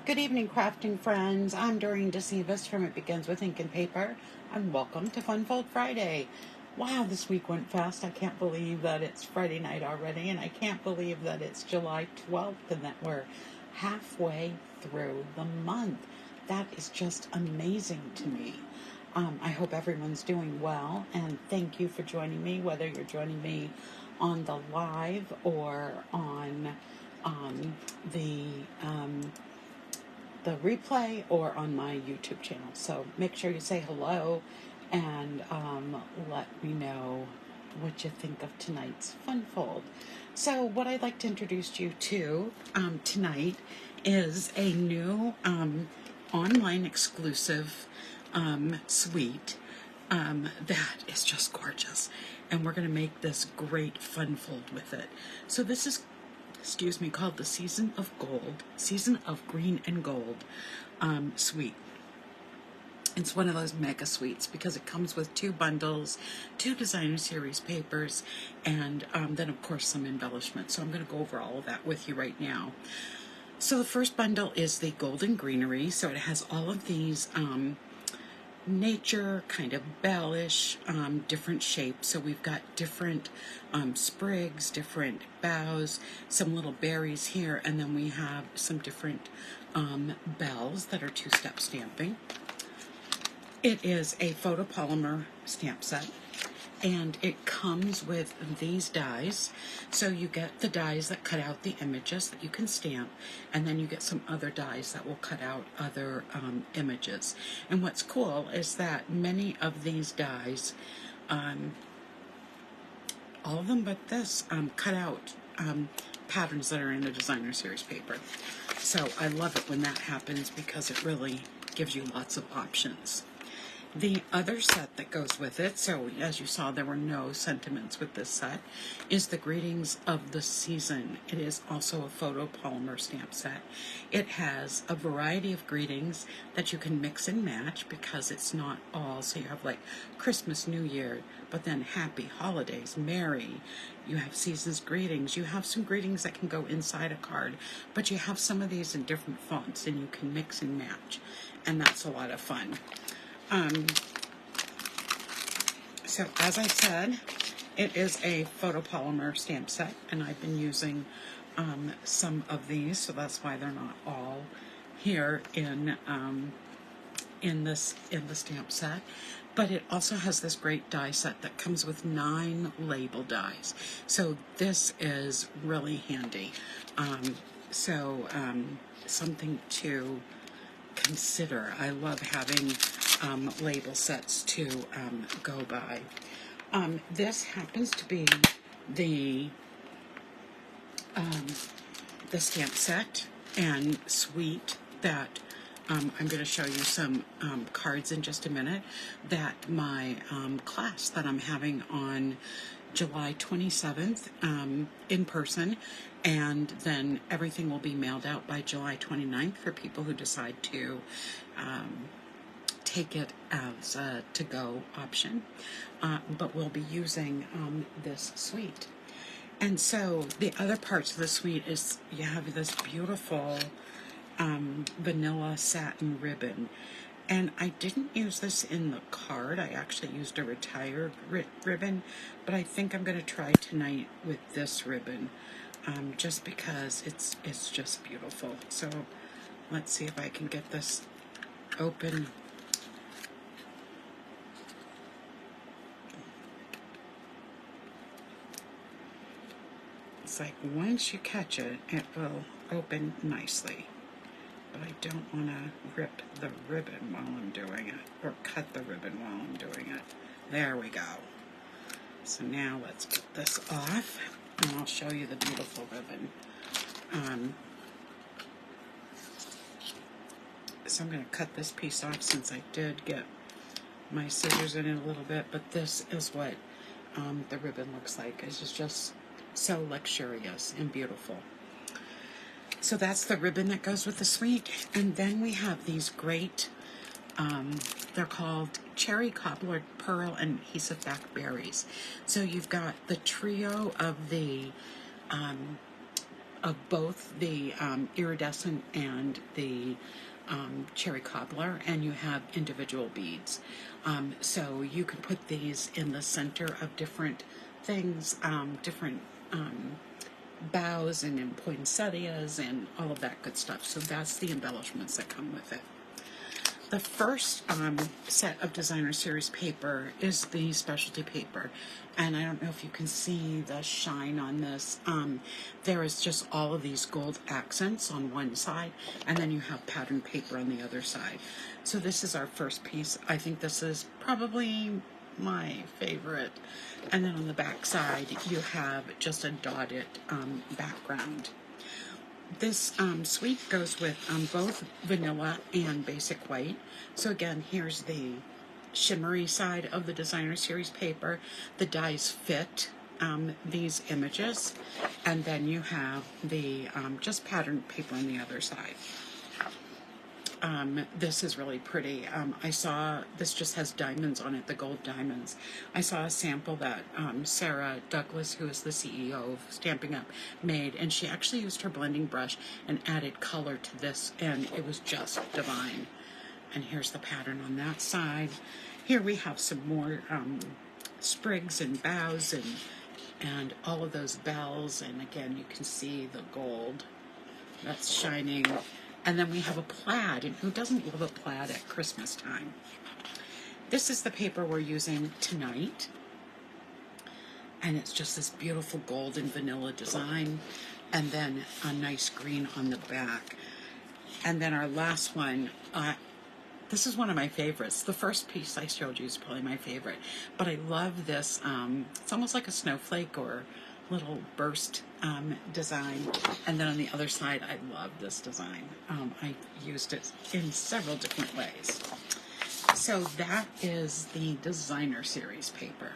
Good evening, crafting friends. I'm Dorene Decibus from It Begins with Ink and Paper, and welcome to Funfold Friday. Wow, this week went fast. I can't believe that it's Friday night already, and I can't believe that it's July 12th and that we're halfway through the month. That is just amazing to me. I hope everyone's doing well, and thank you for joining me, whether you're joining me on the live or on the replay or on my YouTube channel. So make sure you say hello and let me know what you think of tonight's Funfold. So what I'd like to introduce you to tonight is a new online exclusive suite that is just gorgeous. And we're going to make this great Funfold with it. So this is called the Season of Green and Gold suite. It's one of those mega suites because it comes with 2 bundles, 2 designer series papers, and then of course some embellishments. So I'm going to go over all of that with you right now. So the first bundle is the Golden Greenery. So it has all of these nature, kind of bellish, different shapes. So we've got different sprigs, different boughs, some little berries here, and then we have some different bells that are 2-step stamping. It is a photopolymer stamp set, and it comes with these dies. So you get the dies that cut out the images that you can stamp, and then you get some other dies that will cut out other images. And what's cool is that many of these dies, all of them but this, cut out patterns that are in the designer series paper. So I love it when that happens because it really gives you lots of options. The other set that goes with it, so as you saw there were no sentiments with this set, is the Greetings of the Season. It is also a photopolymer stamp set. It has a variety of greetings that you can mix and match because it's not all, so you have like Christmas, New Year, but then Happy Holidays, Merry, you have Season's Greetings, you have some greetings that can go inside a card, but you have some of these in different fonts and you can mix and match, and that's a lot of fun. So as I said, it is a photopolymer stamp set, and I've been using some of these, so that's why they're not all here in the stamp set. But it also has this great die set that comes with 9 label dies, so this is really handy. Something to consider. I love having label sets to go by. This happens to be the stamp set and suite that I'm going to show you some cards in just a minute that my class that I'm having on July 27th in person, and then everything will be mailed out by July 29th for people who decide to take it as a to-go option, but we'll be using this suite. And so the other parts of the suite is you have this beautiful vanilla satin ribbon. And I didn't use this in the card. I actually used a retired ribbon, but I think I'm going to try tonight with this ribbon, just because it's just beautiful. So let's see if I can get this open. It's like once you catch it, it will open nicely. But I don't want to rip the ribbon while I'm doing it, or cut the ribbon while I'm doing it. There we go. So now let's get this off, and I'll show you the beautiful ribbon. So I'm going to cut this piece off since I did get my scissors in it a little bit, but this is what the ribbon looks like. It's just so luxurious and beautiful. So that's the ribbon that goes with the suite. And then we have these great, they're called Cherry Cobbler Pearl and Adhesive Back Berries. So you've got the trio of the of both the iridescent and the cherry cobbler, and you have individual beads. So you can put these in the center of different things, different bows and in poinsettias and all of that good stuff. So that's the embellishments that come with it. The first set of designer series paper is the specialty paper, and I don't know if you can see the shine on this. There is just all of these gold accents on one side, and then you have patterned paper on the other side. So this is our first piece. I think this is probably my favorite. And then on the back side you have just a dotted background. This suite goes with both vanilla and basic white. So again, here's the shimmery side of the designer series paper. The dies fit these images, and then you have the just patterned paper on the other side. This is really pretty. I saw, this just has diamonds on it, the gold diamonds. I saw a sample that Sarah Douglas, who is the CEO of Stampin' Up, made, and she actually used her blending brush and added color to this, and it was just divine. And here's the pattern on that side. Here we have some more sprigs and boughs and all of those bells, and again you can see the gold that's shining. And then we have a plaid, and who doesn't love a plaid at Christmas time? This is the paper we're using tonight, and it's just this beautiful gold and vanilla design, and then a nice green on the back. And then our last one, this is one of my favorites. The first piece I showed you is probably my favorite, but I love this. It's almost like a snowflake or little burst design, and then on the other side I love this design. I used it in several different ways. So that is the designer series paper.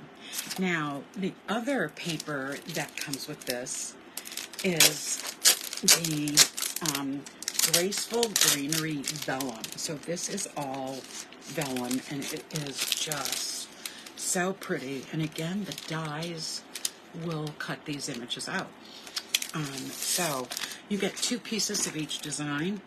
Now the other paper that comes with this is the Graceful Greenery Vellum. So this is all vellum, and it is just so pretty, and again the dies will cut these images out. So you get 2 pieces of each design.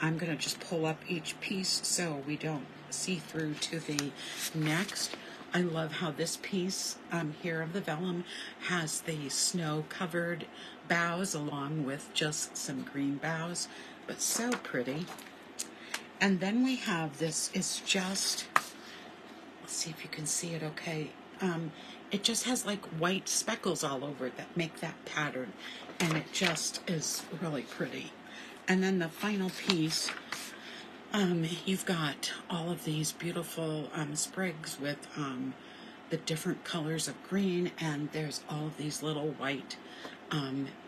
I'm going to just pull up each piece so we don't see through to the next. I love how this piece here of the vellum has the snow-covered boughs along with just some green boughs, but so pretty. And then we have this, is just, let's see if you can see it okay. It just has like white speckles all over it that make that pattern, and it just is really pretty. And then the final piece, you've got all of these beautiful sprigs with the different colors of green, and there's all of these little white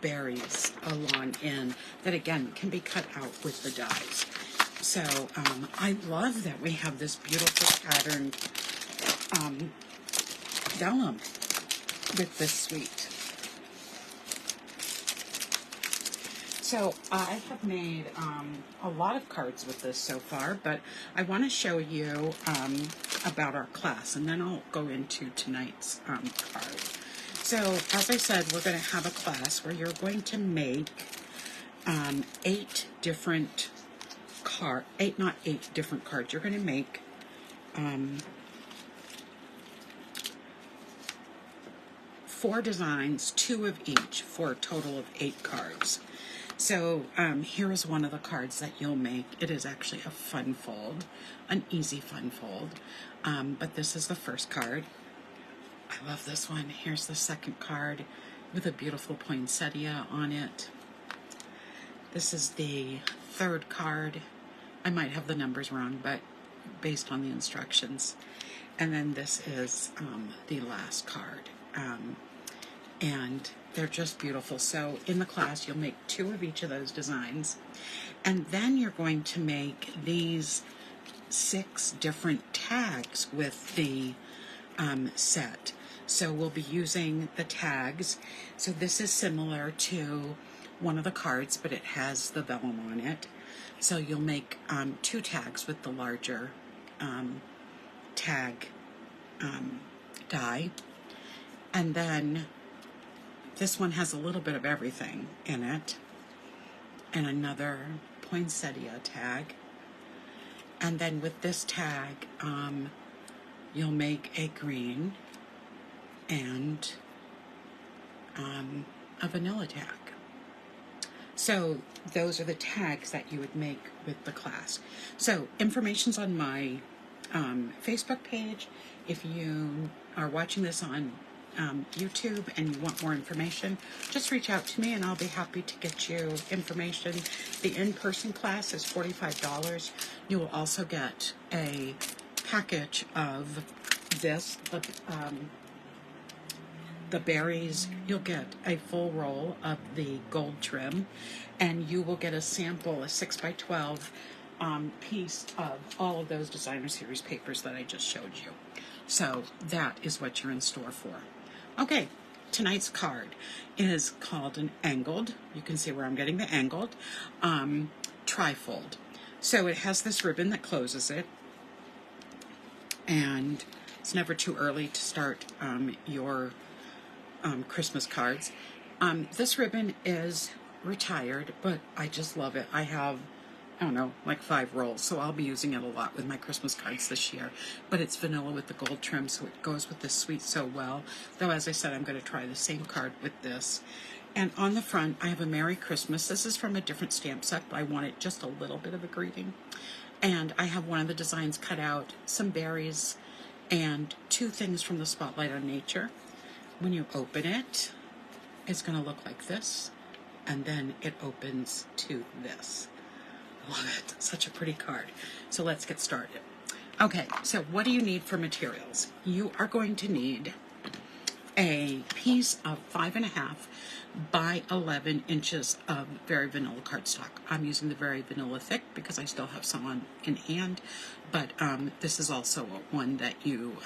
berries along in that again can be cut out with the dies. So I love that we have this beautiful patterned vellum with this suite. So I have made a lot of cards with this so far, but I want to show you about our class, and then I'll go into tonight's card. So as I said, we're going to have a class where you're going to make 8 different cards. Not eight different cards. You're going to make 4 designs, 2 of each, for a total of 8 cards. So here is one of the cards that you'll make. It is actually a fun fold, an easy fun fold, but this is the first card. I love this one. Here's the second card with a beautiful poinsettia on it. This is the third card. I might have the numbers wrong, but based on the instructions. And then this is the last card. And they're just beautiful. So in the class, you'll make 2 of each of those designs. And then you're going to make these 6 different tags with the set. So we'll be using the tags. So this is similar to one of the cards, but it has the vellum on it. So you'll make 2 tags with the larger tag die. And then this one has a little bit of everything in it. and another poinsettia tag. And then with this tag, you'll make a green and a vanilla tag. So those are the tags that you would make with the class. So information's on my Facebook page. If you are watching this on YouTube and you want more information, just reach out to me and I'll be happy to get you information. The in-person class is $45. You will also get a package of this, the berries. You'll get a full roll of the gold trim, and you will get a sample, a 6x12 piece of all of those designer series papers that I just showed you. So that is what you're in store for. Okay, tonight's card is called an angled. You can see where I'm getting the angled trifold. So it has this ribbon that closes it, and it's never too early to start your Christmas cards. This ribbon is retired, but I just love it. I have, I don't know, like 5 rolls, so I'll be using it a lot with my Christmas cards this year. But it's vanilla with the gold trim, so it goes with this suite so well. Though, as I said, I'm going to try the same card with this. And on the front, I have a Merry Christmas. This is from a different stamp set, but I wanted just a little bit of a greeting. And I have one of the designs cut out, some berries, and 2 things from the Spotlight on Nature. When you open it, it's going to look like this, and then it opens to this. Love it. Such a pretty card. So let's get started. Okay, so what do you need for materials? You are going to need a piece of 5.5 by 11 inches of very vanilla cardstock. I'm using the very vanilla thick because I still have some on in hand, but this is also one that you,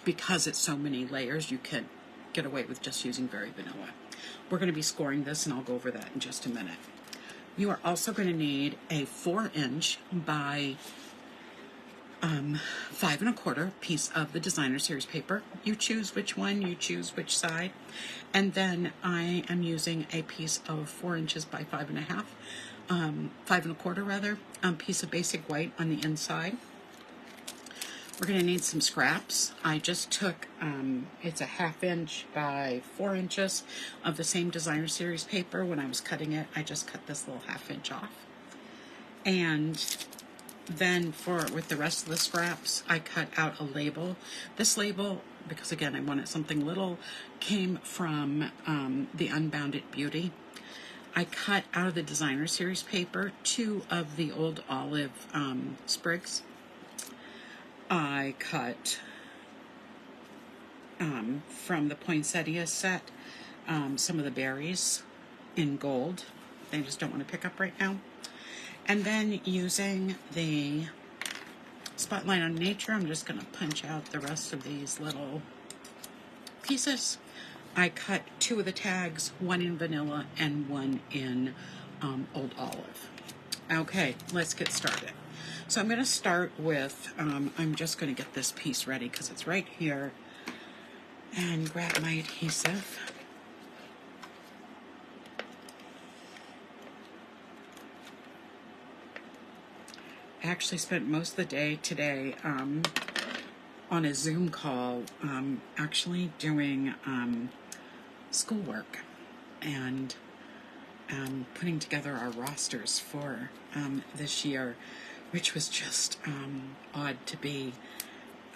because it's so many layers, you can get away with just using very vanilla. We're going to be scoring this, and I'll go over that in just a minute. You are also going to need a 4-inch by 5.25 piece of the designer series paper. You choose which one, you choose which side. And then I am using a piece of 4 inches by 5.5, 5.25 rather, piece of basic white on the inside. We're going to need some scraps. I just took, it's a 1/2 inch by 4 inches of the same designer series paper. When I was cutting it, I just cut this little 1/2 inch off. And then with the rest of the scraps, I cut out a label. This label, because again, I wanted something little, came from the Unbounded Beauty. I cut out of the designer series paper 2 of the old olive sprigs. I cut from the poinsettia set some of the berries in gold. They just don't want to pick up right now. And then using the Spotlight on Nature, I'm just going to punch out the rest of these little pieces. I cut 2 of the tags, 1 in vanilla and 1 in old olive. Okay, let's get started. So I'm going to start with, I'm just going to get this piece ready because it's right here, and grab my adhesive. I actually spent most of the day today on a Zoom call actually doing schoolwork and putting together our rosters for this year, which was just odd to be.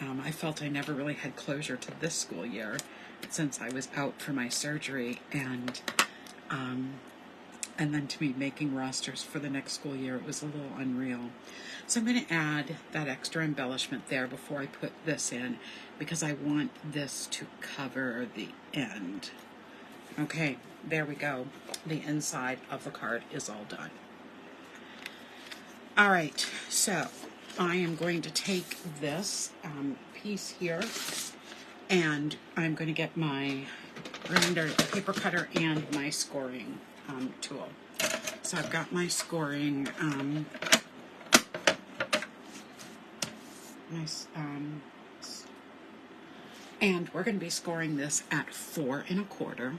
I felt I never really had closure to this school year since I was out for my surgery, and then to be making rosters for the next school year, it was a little unreal. So I'm going to add that extra embellishment there before I put this in, because I want this to cover the end. Okay, there we go. The inside of the card is all done. All right, so I am going to take this piece here, and I'm going to get my grinder, paper cutter, and my scoring tool. So I've got my scoring, and we're going to be scoring this at 4 1/4.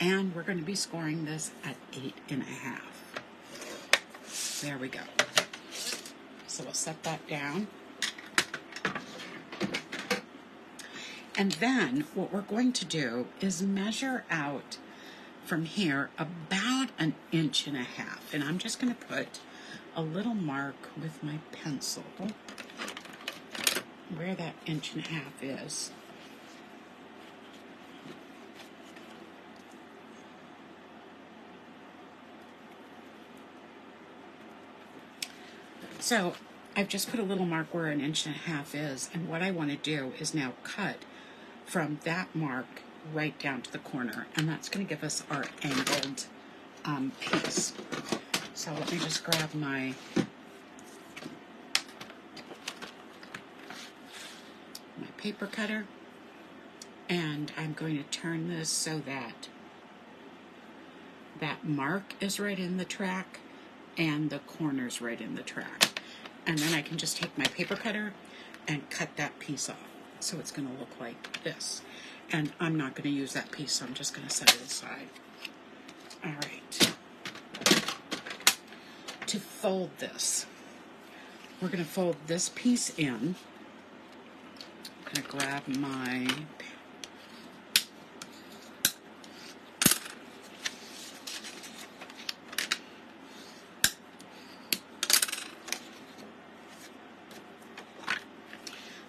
And we're going to be scoring this at 8.5. There we go. So we'll set that down. And then what we're going to do is measure out from here about 1.5 inches. And I'm just going to put a little mark with my pencil where that 1.5 inches is. So I've just put a little mark where 1.5 inches is, and what I want to do is now cut from that mark right down to the corner, and that's going to give us our angled piece. So let me just grab my paper cutter, and I'm going to turn this so that that mark is right in the track and the corner's right in the track. And then I can just take my paper cutter and cut that piece off. So it's going to look like this. And I'm not going to use that piece, so I'm just going to set it aside. All right. To fold this, we're going to fold this piece in. I'm going to grab my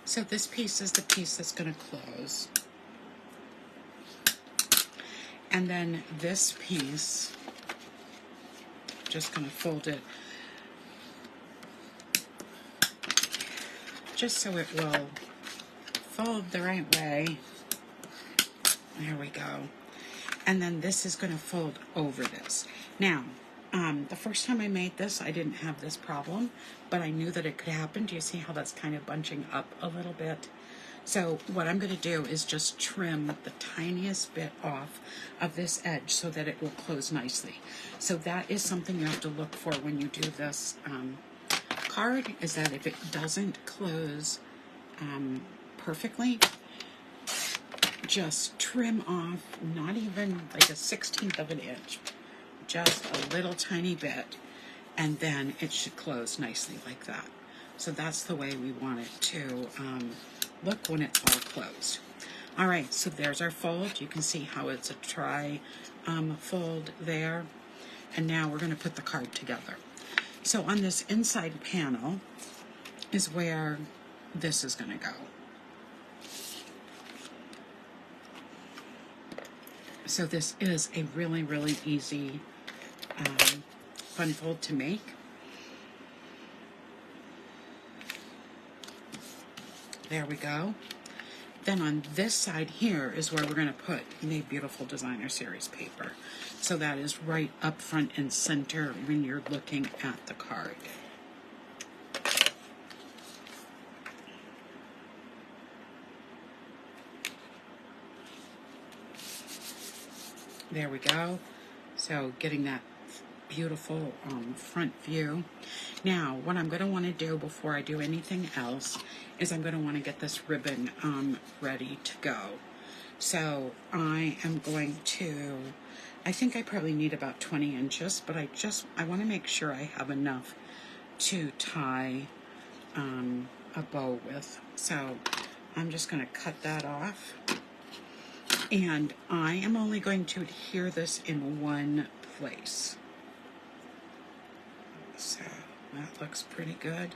So this piece is the piece that's going to close. And then this piece, just going to fold it just so it will fold the right way. There we go. And then this is going to fold over this. Now, the first time I made this, I didn't have this problem, but I knew that it could happen. Do you see how that's kind of bunching up a little bit? So what I'm going to do is just trim the tiniest bit off of this edge so that it will close nicely. So that is something you have to look for when you do this card, is that if it doesn't close perfectly, just trim off not even like 1/16 of an inch, just a little tiny bit, and then it should close nicely like that. So that's the way we want it to look when it's all closed. All right, so there's our fold. You can see how it's a fold there. And now we're going to put the card together. So on this inside panel is where this is going to go. So this is a really, really easy fun fold to make. There we go. Then on this side here is where we're going to put the beautiful designer series paper. So that is right up front and center when you're looking at the card. There we go. So getting that beautiful front view. Now, what I'm going to want to do before I do anything else is I'm going to want to get this ribbon ready to go. So I am going to, I think I probably need about 20 inches, but I want to make sure I have enough to tie a bow with. So I'm just going to cut that off. And I am only going to adhere this in one place. So that looks pretty good.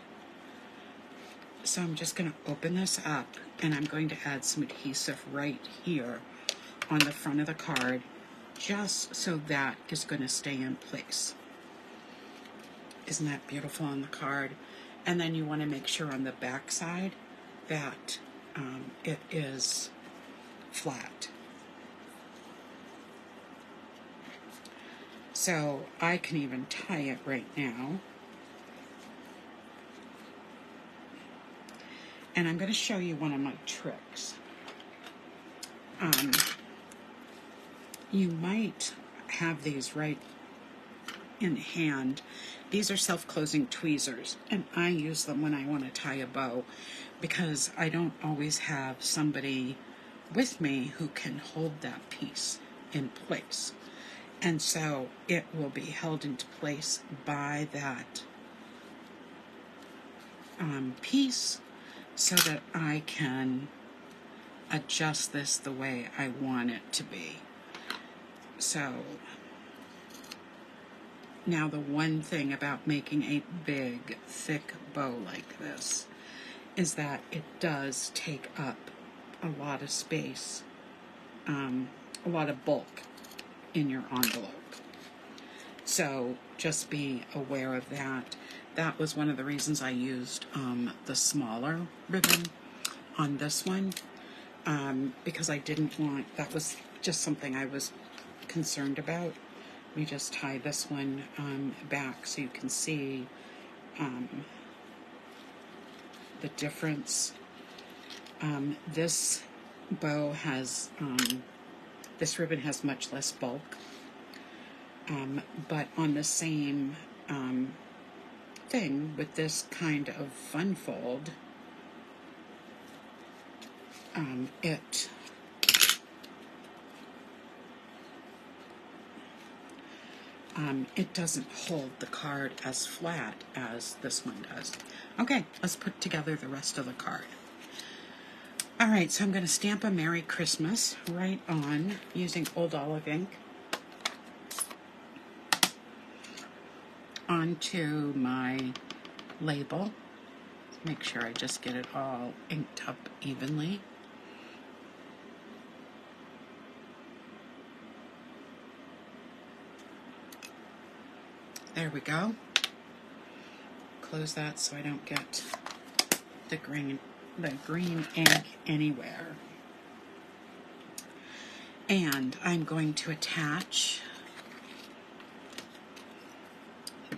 So I'm just going to open this up, and I'm going to add some adhesive right here on the front of the card, just so that is going to stay in place. Isn't that beautiful on the card? And then you want to make sure on the back side that it is flat. So I can even tie it right now. And I'm going to show you one of my tricks. You might have these right in hand. These are self-closing tweezers, and I use them when I want to tie a bow because I don't always have somebody with me who can hold that piece in place. And so it will be held into place by that piece so that I can adjust this the way I want it to be. So now the one thing about making a big, thick bow like this is that it does take up a lot of space, a lot of bulk in your envelope. So just be aware of that. That was one of the reasons I used the smaller ribbon on this one, because I didn't want, that was just something I was concerned about. Let me just tie this one back so you can see the difference. This bow has, this ribbon has much less bulk, but on the same thing with this kind of fun fold, it doesn't hold the card as flat as this one does. Okay, let's put together the rest of the card. All right, so I'm going to stamp a Merry Christmas right on using Old Olive ink onto my label. Make sure I just get it all inked up evenly. There we go. Close that so I don't get the green ink anywhere. And I'm going to attach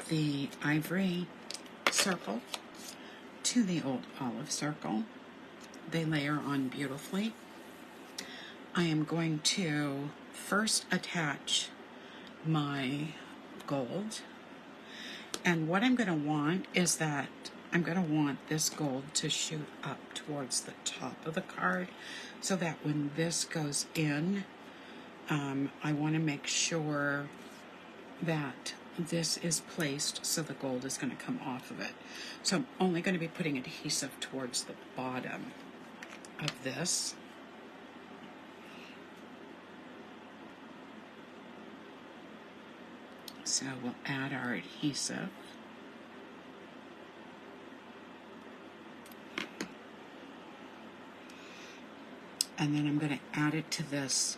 the ivory circle to the Old Olive circle. They layer on beautifully. I am going to first attach my gold. And what I'm going to want is that I'm going to want this gold to shoot up towards the top of the card so that when this goes in, I want to make sure that this is placed so the gold is going to come off of it. So I'm only going to be putting adhesive towards the bottom of this. So we'll add our adhesive. And then I'm going to add it to this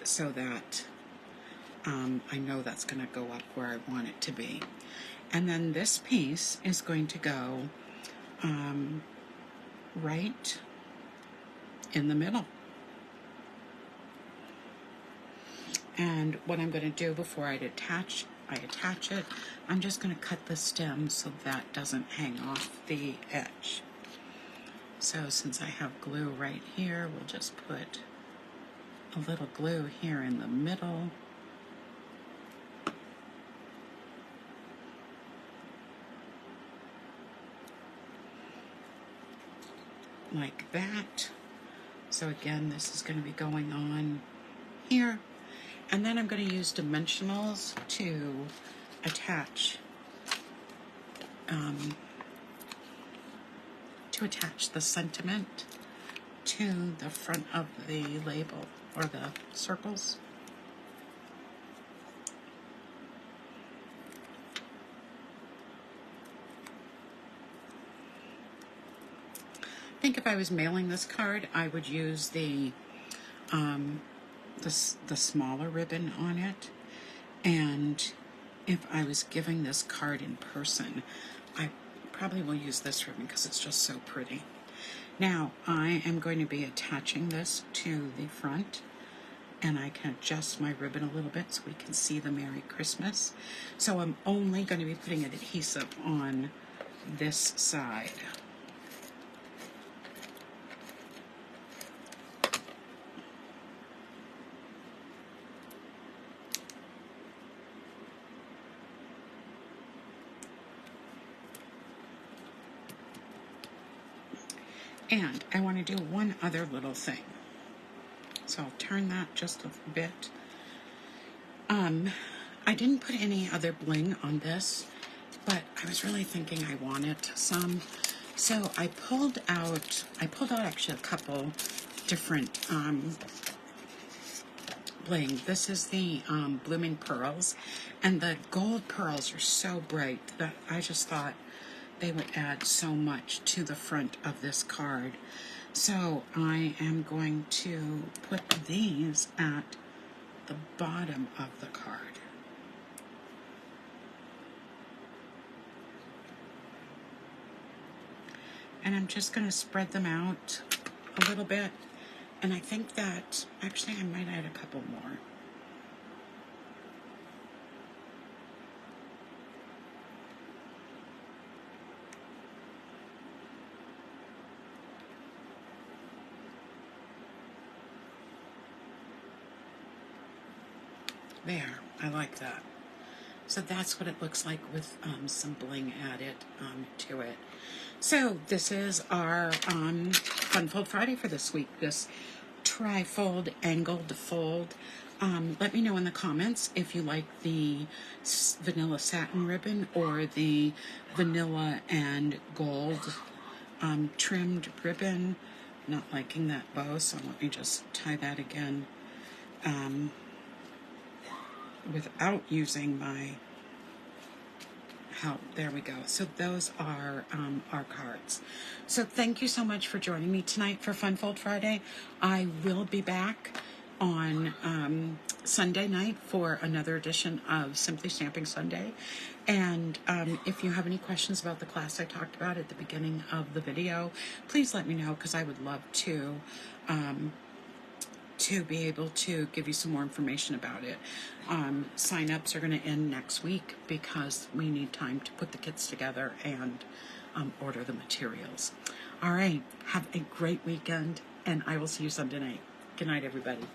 so that I know that's going to go up where I want it to be. And then this piece is going to go right in the middle. And what I'm going to do before I attach it, I'm just going to cut the stem so that doesn't hang off the edge. So since I have glue right here, we'll just put a little glue here in the middle. Like that. So again, this is going to be going on here. And then I'm going to use dimensionals to attach the sentiment to the front of the label or the circles. I think if I was mailing this card, I would use the smaller ribbon on it, and if I was giving this card in person, I probably will use this ribbon because it's just so pretty. Now I am going to be attaching this to the front, and I can adjust my ribbon a little bit so we can see the Merry Christmas. So I'm only going to be putting an adhesive on this side. And I want to do one other little thing. So I'll turn that just a bit I didn't put any other bling on this, but I was really thinking I wanted some. So I pulled out actually a couple different bling. This is the Blooming Pearls, and the gold pearls are so bright that I just thought they would add so much to the front of this card. So I am going to put these at the bottom of the card. And I'm just going to spread them out a little bit. And I think that, actually, I might add a couple more. There, I like that. So that's what it looks like with some bling added to it. So this is our Fun Fold Friday for this week, this tri-fold angled fold. Let me know in the comments if you like the vanilla satin ribbon or the vanilla and gold trimmed ribbon. Not liking that bow, so let me just tie that again without using my help. There we go. So those are our cards. So thank you so much for joining me tonight for Fun Fold Friday. I will be back on Sunday night for another edition of Simply Stamping Sunday. And if you have any questions about the class I talked about at the beginning of the video, please let me know, because I would love to be able to give you some more information about it. Sign-ups are going to end next week because we need time to put the kits together and order the materials. All right, have a great weekend, and I will see you Sunday night. Good night, everybody.